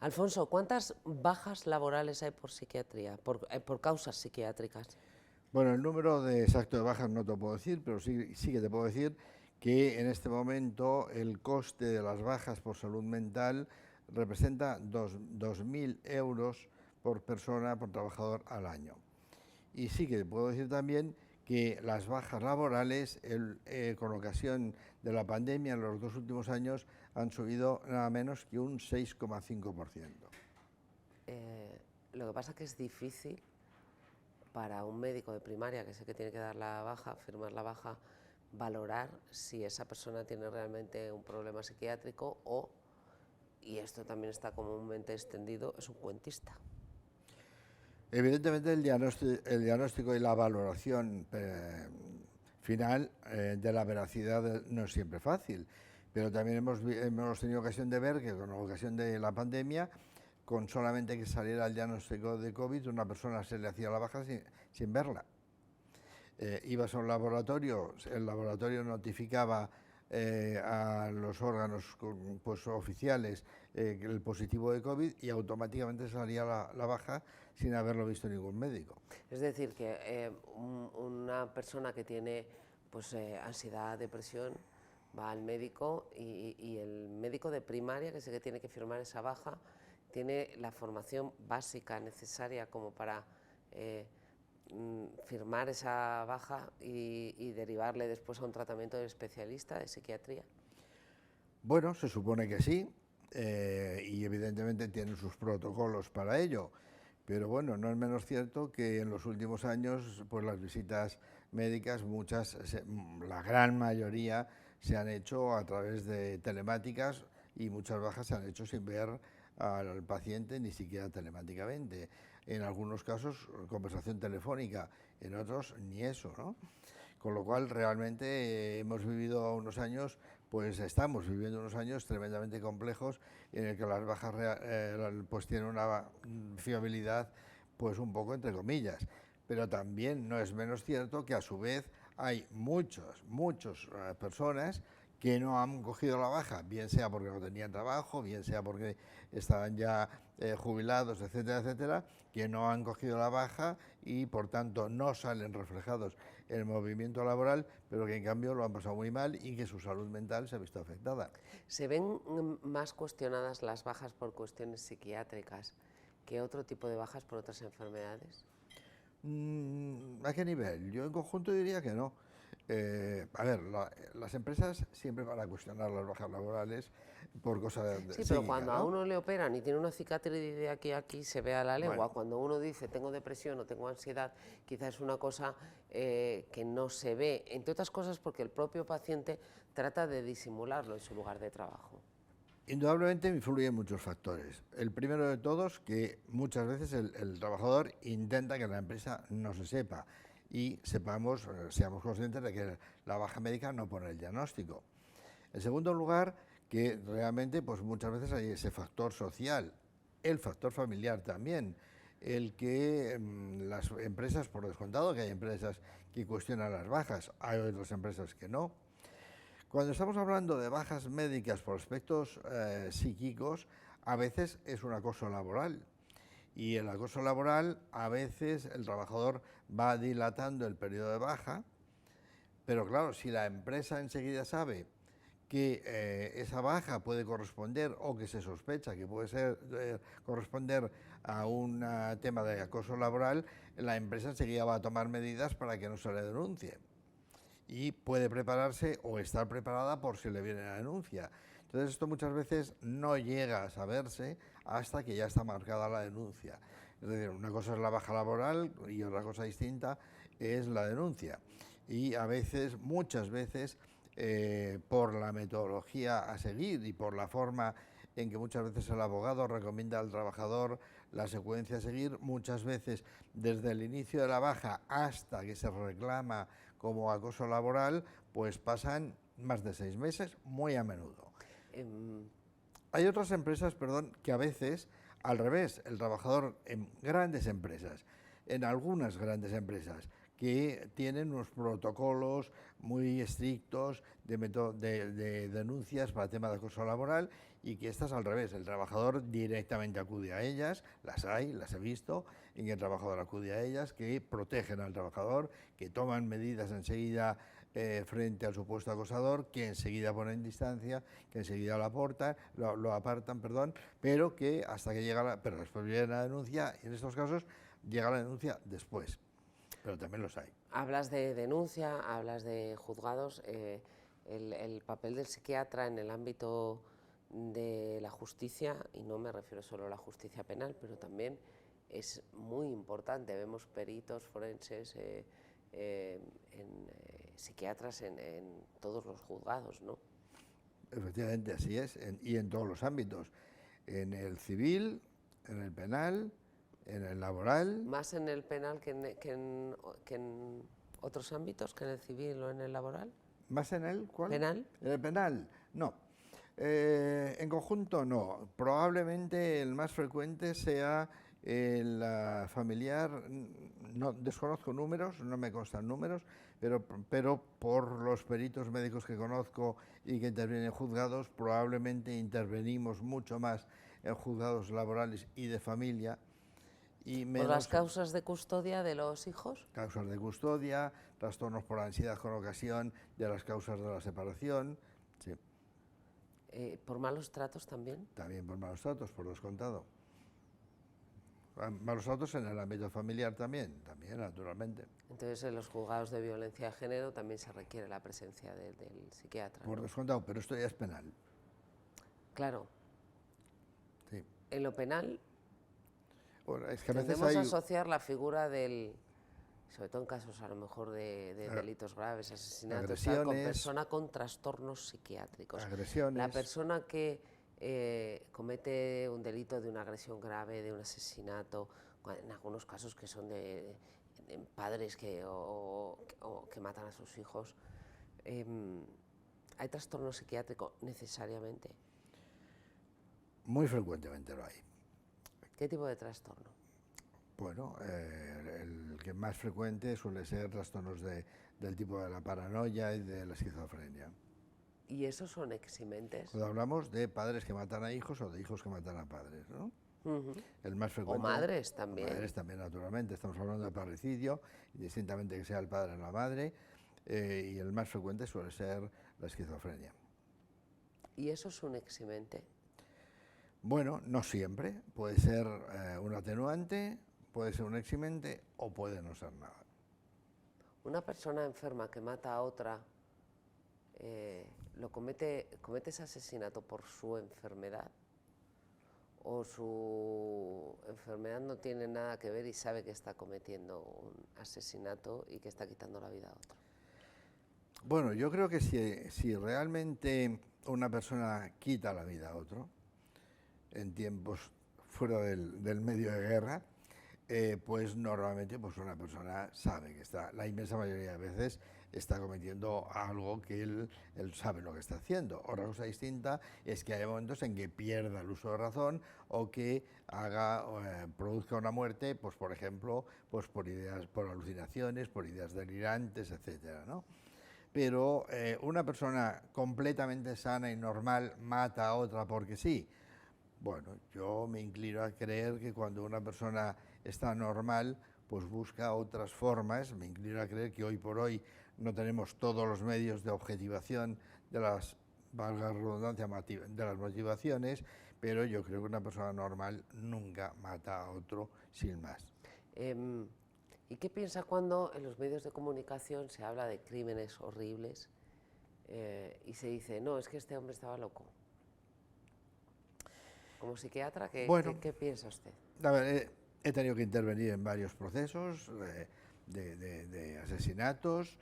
Alfonso, ¿cuántas bajas laborales hay por psiquiatría, por causas psiquiátricas? Bueno, el número exacto de bajas no te lo puedo decir, pero sí que te puedo decir que en este momento el coste de las bajas por salud mental representa 2.000 euros por persona, por trabajador al año. Y sí que te puedo decir también que las bajas laborales, con ocasión de la pandemia en los 2 últimos años, han subido nada menos que un 6,5%. Lo que pasa es que es difícil para un médico de primaria, que sé que tiene que dar la baja, firmar la baja, valorar si esa persona tiene realmente un problema psiquiátrico o, y esto también está comúnmente extendido, es un cuentista. Evidentemente el diagnóstico y la valoración final de la veracidad no es siempre fácil, pero también hemos tenido ocasión de ver que con ocasión de la pandemia, con solamente que saliera el diagnóstico de COVID, una persona se le hacía la baja sin verla. Ibas a un laboratorio, el laboratorio notificaba a los órganos pues, oficiales el positivo de COVID y automáticamente salía la baja sin haberlo visto ningún médico. Es decir, que una persona que tiene pues, ansiedad, depresión, va al médico y el médico de primaria, que sé que tiene que firmar esa baja, tiene la formación básica necesaria como para firmar esa baja y derivarle después a un tratamiento de especialista de psiquiatría. Bueno, se supone que sí, y evidentemente tienen sus protocolos para ello, pero bueno, no es menos cierto que en los últimos años, pues las visitas médicas, la gran mayoría se han hecho a través de telemáticas y muchas bajas se han hecho sin ver al paciente ni siquiera telemáticamente. En algunos casos conversación telefónica, en otros ni eso, ¿no? Con lo cual realmente hemos vivido unos años, pues estamos viviendo unos años tremendamente complejos en el que las bajas pues tienen una fiabilidad pues un poco entre comillas. Pero también no es menos cierto que a su vez hay muchas personas que no han cogido la baja, bien sea porque no tenían trabajo, bien sea porque estaban ya jubilados, etcétera, etcétera, que no han cogido la baja y por tanto no salen reflejados en el movimiento laboral, pero que en cambio lo han pasado muy mal y que su salud mental se ha visto afectada. ¿Se ven más cuestionadas las bajas por cuestiones psiquiátricas que otro tipo de bajas por otras enfermedades? ¿A qué nivel? Yo en conjunto diría que no. A ver, las empresas siempre van a cuestionar las bajas laborales por cosas Sí, pero psíquicas, cuando a ¿no? uno le operan y tiene una cicatriz de aquí a aquí, se ve a la legua. Bueno, Cuando uno dice tengo depresión o tengo ansiedad, quizás es una cosa que no se ve, entre otras cosas porque el propio paciente trata de disimularlo en su lugar de trabajo. indudablemente influyen muchos factores. El primero de todos, que muchas veces el trabajador intenta que la empresa no se sepa y seamos conscientes de que la baja médica no pone el diagnóstico. En segundo lugar, que realmente pues muchas veces hay ese factor social, el factor familiar también, el que las empresas, por descontado que hay empresas que cuestionan las bajas, hay otras empresas que no. Cuando estamos hablando de bajas médicas por aspectos psíquicos, a veces es un acoso laboral. Y el acoso laboral, a veces el trabajador va dilatando el periodo de baja, pero claro, si la empresa enseguida sabe que esa baja puede corresponder o que se sospecha que puede corresponder a un tema de acoso laboral, la empresa enseguida va a tomar medidas para que no se le denuncie. Y puede prepararse o estar preparada por si le viene la denuncia. Entonces esto muchas veces no llega a saberse hasta que ya está marcada la denuncia. Es decir, una cosa es la baja laboral y otra cosa distinta es la denuncia. Y a veces, muchas veces, por la metodología a seguir y por la forma en que muchas veces el abogado recomienda al trabajador la secuencia a seguir, muchas veces desde el inicio de la baja hasta que se reclama como acoso laboral, pues pasan más de 6 meses, muy a menudo. Hay otras empresas, perdón, que a veces, al revés, el trabajador en grandes empresas, en algunas grandes empresas, que tienen unos protocolos muy estrictos de denuncias para el tema de acoso laboral y que estas al revés, el trabajador directamente acude a ellas, las hay, las he visto, en que el trabajador acude a ellas, que protegen al trabajador, que toman medidas enseguida frente al supuesto acosador, que enseguida ponen distancia, que enseguida lo apartan, perdón, pero que hasta que llega pero después viene la denuncia, y en estos casos llega la denuncia después, pero también los hay. Hablas de denuncia, hablas de juzgados. El papel del psiquiatra en el ámbito de la justicia, y no me refiero solo a la justicia penal, pero también es muy importante. Vemos peritos forenses, psiquiatras en todos los juzgados, ¿no? Efectivamente, así es, y en todos los ámbitos, en el civil, en el penal, en el laboral. ¿Más en el penal que en otros ámbitos, que en el civil o en el laboral? ¿Más en el cuál? ¿Penal? En el penal, no. En conjunto, no. Probablemente el más frecuente sea el familiar. No, desconozco números, no me constan números, pero por los peritos médicos que conozco y que intervienen en juzgados, probablemente intervenimos mucho más en juzgados laborales y de familia. Y menos ¿Por las causas de custodia de los hijos? Causas de custodia, trastornos por ansiedad con ocasión de las causas de la separación, sí. ¿Por malos tratos también? También por malos tratos, por descontado. Malos tratos en el ámbito familiar también, naturalmente. Entonces, en los juzgados de violencia de género también se requiere la presencia del psiquiatra, Por ¿no? descontado, pero esto ya es penal. Claro. Sí. En lo penal, Bueno, es que a veces tendemos a hay asociar la figura del, sobre todo en casos a lo mejor de delitos graves, asesinatos, tal, con persona con trastornos psiquiátricos. agresiones. La persona que comete un delito de una agresión grave, de un asesinato, en algunos casos que son de padres que matan a sus hijos, ¿hay trastorno psiquiátrico necesariamente? Muy frecuentemente lo hay. ¿Qué tipo de trastorno? Bueno, el que más frecuente suele ser trastornos del tipo de la paranoia y de la esquizofrenia. ¿Y esos son eximentes? Cuando hablamos de padres que matan a hijos o de hijos que matan a padres, ¿no? El más frecuente. O madres también. Madres también, naturalmente. Estamos hablando de parricidio, indistintamente que sea el padre o la madre, y el más frecuente suele ser la esquizofrenia. ¿Y eso es un eximente? Bueno, no siempre. Puede ser un atenuante, puede ser un eximente o puede no ser nada. Una persona enferma que mata a otra, comete ese asesinato por su enfermedad, o su enfermedad no tiene nada que ver y sabe que está cometiendo un asesinato y que está quitando la vida a otro. Bueno, yo creo que si realmente una persona quita la vida a otro, en tiempos fuera del medio de guerra, pues normalmente pues una persona sabe que está, la inmensa mayoría de veces está cometiendo algo que él sabe lo que está haciendo. Otra cosa distinta es que hay momentos en que pierda el uso de razón o que produzca una muerte, pues por ejemplo, pues por alucinaciones, por ideas delirantes, etcétera, ¿no? Pero una persona completamente sana y normal mata a otra porque sí. Bueno, yo me inclino a creer que cuando una persona está normal, pues busca otras formas. Me inclino a creer que hoy por hoy no tenemos todos los medios de objetivación de las, valga la redundancia, de las motivaciones, pero yo creo que una persona normal nunca mata a otro sin más. ¿Y qué piensa cuando en los medios de comunicación se habla de crímenes horribles y se dice, no, es que este hombre estaba loco? Como psiquiatra, ¿qué piensa usted? A ver, he tenido que intervenir en varios procesos de asesinatos.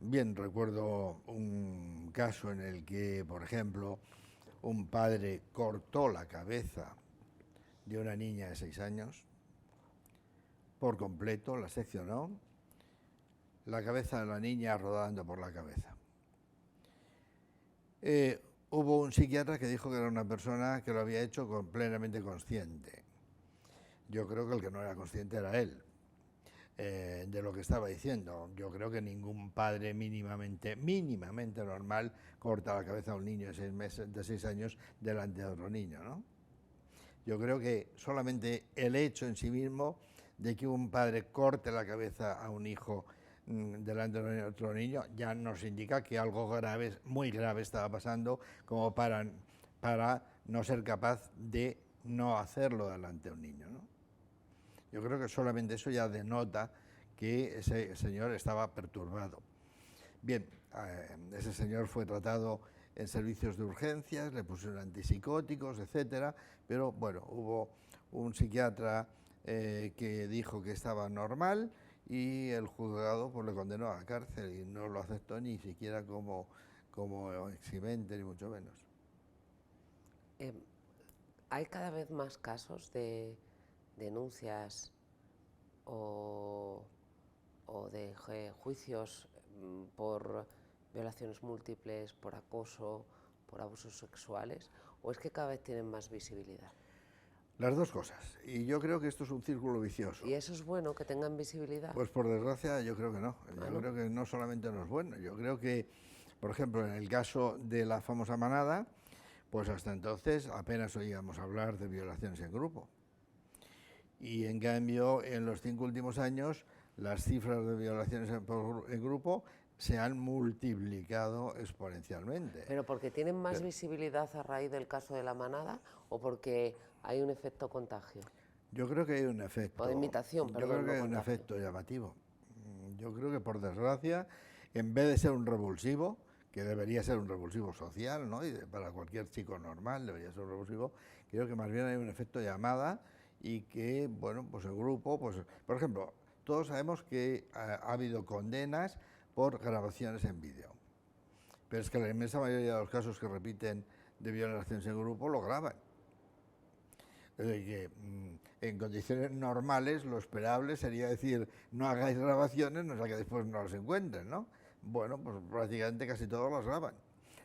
Bien, recuerdo un caso en el que, por ejemplo, un padre cortó la cabeza de una niña de 6 años, por completo, la seccionó, la cabeza de la niña rodando por la cabeza. Hubo un psiquiatra que dijo que era una persona que lo había hecho plenamente consciente. Yo creo que el que no era consciente era él. de lo que estaba diciendo. Yo creo que ningún padre mínimamente normal corta la cabeza a un niño de 6 meses, de 6 años delante de otro niño, ¿no? Yo creo que solamente el hecho en sí mismo de que un padre corte la cabeza a un hijo delante de otro niño ya nos indica que algo grave, muy grave estaba pasando, como para no ser capaz de no hacerlo delante de un niño, ¿no? Yo creo que solamente eso ya denota que ese señor estaba perturbado. Bien, ese señor fue tratado en servicios de urgencias, le pusieron antipsicóticos, etcétera, pero bueno, hubo un psiquiatra que dijo que estaba normal y el juzgado pues le condenó a la cárcel y no lo aceptó ni siquiera como eximente, ni mucho menos. Hay cada vez más casos de denuncias o de juicios por violaciones múltiples, por acoso, por abusos sexuales, o es que cada vez tienen más visibilidad. Las dos cosas, y yo creo que esto es un círculo vicioso. ¿Y eso es bueno, que tengan visibilidad? Pues por desgracia yo creo que no. Yo creo que no solamente no es bueno, yo creo que, por ejemplo, en el caso de la famosa Manada, pues hasta entonces apenas oíamos hablar de violaciones en grupo. Y en cambio, en los 5 últimos años, las cifras de violaciones en grupo se han multiplicado exponencialmente. ¿Pero porque tienen más visibilidad a raíz del caso de la Manada o porque hay un efecto contagio? Yo creo que hay un efecto. O de imitación, perdón. Yo creo que hay un efecto llamativo. Yo creo que, por desgracia, en vez de ser un revulsivo, que debería ser un revulsivo social, ¿no? Y para cualquier chico normal debería ser un revulsivo, creo que más bien hay un efecto llamada y que, bueno, pues el grupo, pues, por ejemplo, todos sabemos que ha habido condenas por grabaciones en vídeo, pero es que la inmensa mayoría de los casos que repiten de violaciones en grupo lo graban. Es decir, que en condiciones normales lo esperable sería decir no hagáis grabaciones, no sea que después no las encuentren, ¿no? Bueno, pues prácticamente casi todos las graban.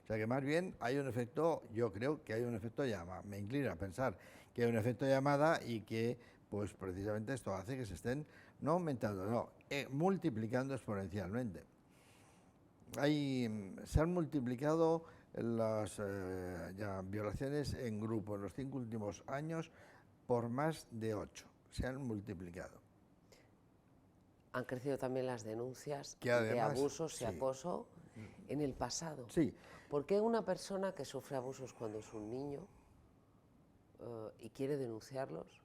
O sea que más bien hay un efecto, yo creo que hay un efecto llamada, me inclino a pensar que hay un efecto llamada y que pues precisamente esto hace que se estén no aumentando, no, multiplicando exponencialmente. Se han multiplicado las violaciones en grupo en los 5 últimos años por más de 8. Se han multiplicado. Han crecido también las denuncias además, de abusos y acoso en el pasado. Sí. ¿Por qué una persona que sufre abusos cuando es un niño y quiere denunciarlos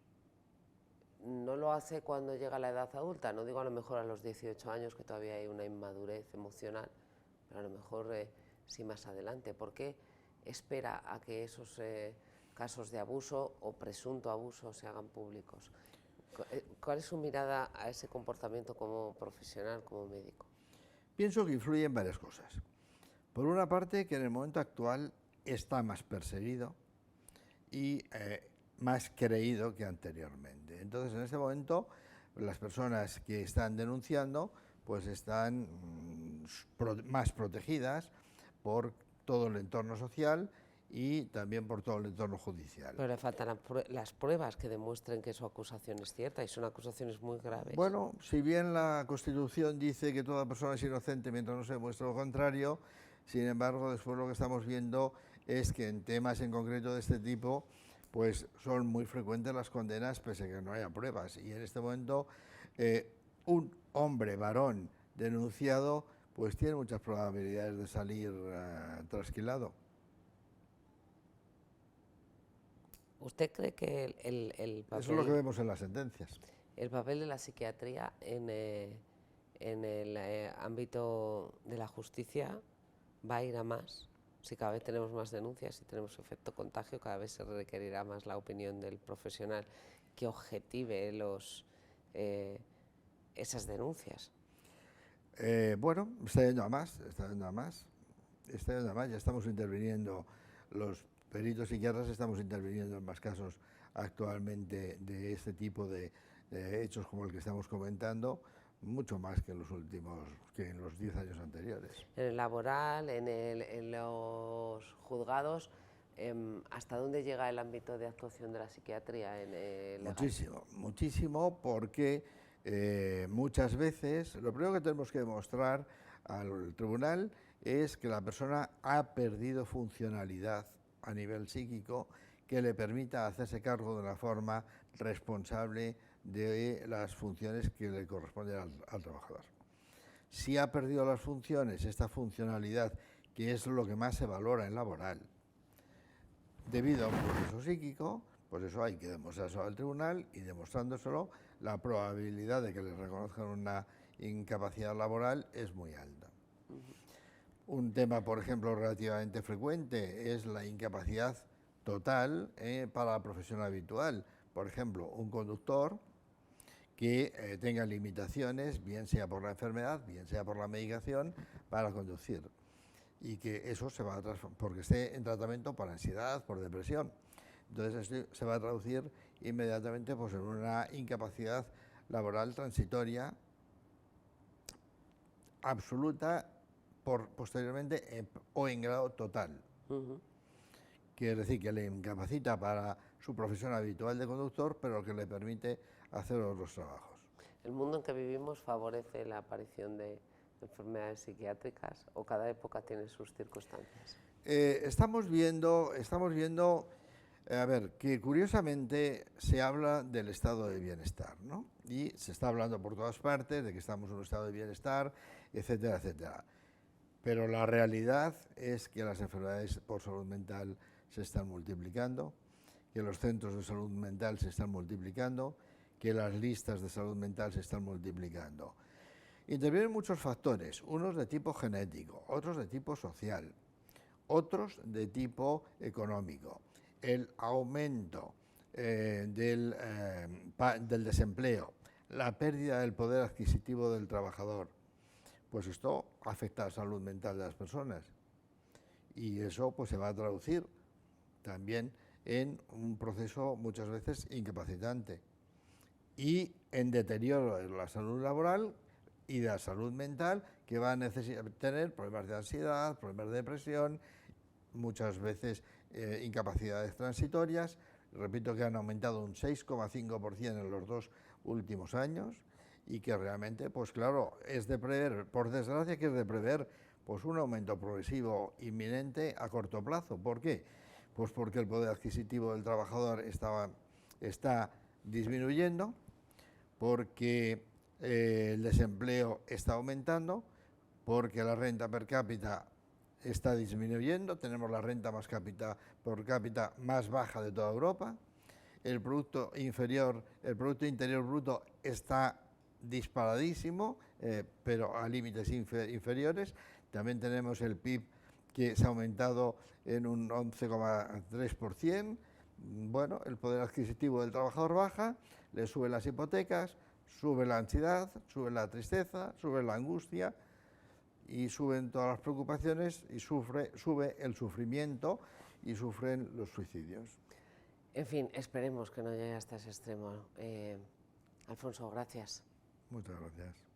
no lo hace cuando llega a la edad adulta? No digo a lo mejor a los 18 años, que todavía hay una inmadurez emocional, pero a lo mejor sí más adelante. ¿Por qué espera a que esos casos de abuso o presunto abuso se hagan públicos? ¿Cuál es su mirada a ese comportamiento como profesional, como médico? Pienso que influyen varias cosas. Por una parte, que en el momento actual está más perseguido y más creído que anteriormente. Entonces, en este momento, las personas que están denunciando pues están más protegidas por todo el entorno social y también por todo el entorno judicial. Pero le faltan las pruebas que demuestren que su acusación es cierta y son acusaciones muy graves. Bueno, si bien la Constitución dice que toda persona es inocente mientras no se demuestre lo contrario, sin embargo, después lo que estamos viendo es que en temas en concreto de este tipo, pues son muy frecuentes las condenas pese a que no haya pruebas. Y en este momento, un hombre varón denunciado, pues tiene muchas probabilidades de salir trasquilado. ¿Usted cree que el papel... Eso es lo que vemos en las sentencias. El papel de la psiquiatría en el ámbito de la justicia va a ir a más? Si cada vez tenemos más denuncias y tenemos efecto contagio, cada vez se requerirá más la opinión del profesional que objetive esas denuncias. Bueno, está yendo a más, ya estamos interviniendo, los peritos psiquiatras estamos interviniendo en más casos actualmente de este tipo de hechos como el que estamos comentando, mucho más que en los 10 años anteriores. En el laboral, en los juzgados, ¿hasta dónde llega el ámbito de actuación de la psiquiatría? Muchísimo, porque Muchas veces lo primero que tenemos que demostrar al tribunal es que la persona ha perdido funcionalidad a nivel psíquico que le permita hacerse cargo de una forma responsable de las funciones que le corresponden al trabajador. Si ha perdido las funciones, esta funcionalidad, que es lo que más se valora en laboral, debido a un proceso psíquico, pues eso hay que demostrárselo al tribunal, y demostrándoselo, la probabilidad de que le reconozcan una incapacidad laboral es muy alta. Un tema, por ejemplo, relativamente frecuente es la incapacidad total para la profesión habitual. Por ejemplo, un conductor que tenga limitaciones, bien sea por la enfermedad, bien sea por la medicación, para conducir. Y que eso se va a transformar, porque esté en tratamiento por ansiedad, por depresión. Entonces esto se va a traducir inmediatamente pues, en una incapacidad laboral transitoria absoluta, posteriormente o en grado total. Quiere decir que le incapacita para su profesión habitual de conductor, pero que le permite hacer otros trabajos. ¿El mundo en que vivimos favorece la aparición de enfermedades psiquiátricas o cada época tiene sus circunstancias? Estamos viendo, a ver, que curiosamente se habla del estado de bienestar, ¿no? Y se está hablando por todas partes de que estamos en un estado de bienestar, etcétera, etcétera. Pero la realidad es que las enfermedades por salud mental se están multiplicando, que los centros de salud mental se están multiplicando, que las listas de salud mental se están multiplicando. Intervienen muchos factores, unos de tipo genético, otros de tipo social, otros de tipo económico. El aumento del desempleo, la pérdida del poder adquisitivo del trabajador, pues esto afecta a la salud mental de las personas, y eso pues se va a traducir también en un proceso muchas veces incapacitante y en deterioro de la salud laboral y de la salud mental, que va a necesitar tener problemas de ansiedad, problemas de depresión, muchas veces incapacidades transitorias. Repito que han aumentado un 6,5% en los 2 últimos años, y que realmente, pues claro, es de prever, por desgracia que es de prever, pues un aumento progresivo inminente a corto plazo. ¿Por qué? Pues porque el poder adquisitivo del trabajador está disminuyendo, porque el desempleo está aumentando, porque la renta per cápita está disminuyendo, tenemos la renta per cápita más baja de toda Europa, el Producto Interior Bruto está disparadísimo, pero a límites inferiores. También tenemos el PIB, que se ha aumentado en un 11,3%. Bueno, el poder adquisitivo del trabajador baja, le suben las hipotecas, sube la ansiedad, sube la tristeza, sube la angustia, y suben todas las preocupaciones, y sube el sufrimiento, y sufren los suicidios. En fin, esperemos que no llegue hasta ese extremo. Alfonso, gracias. Muchas gracias.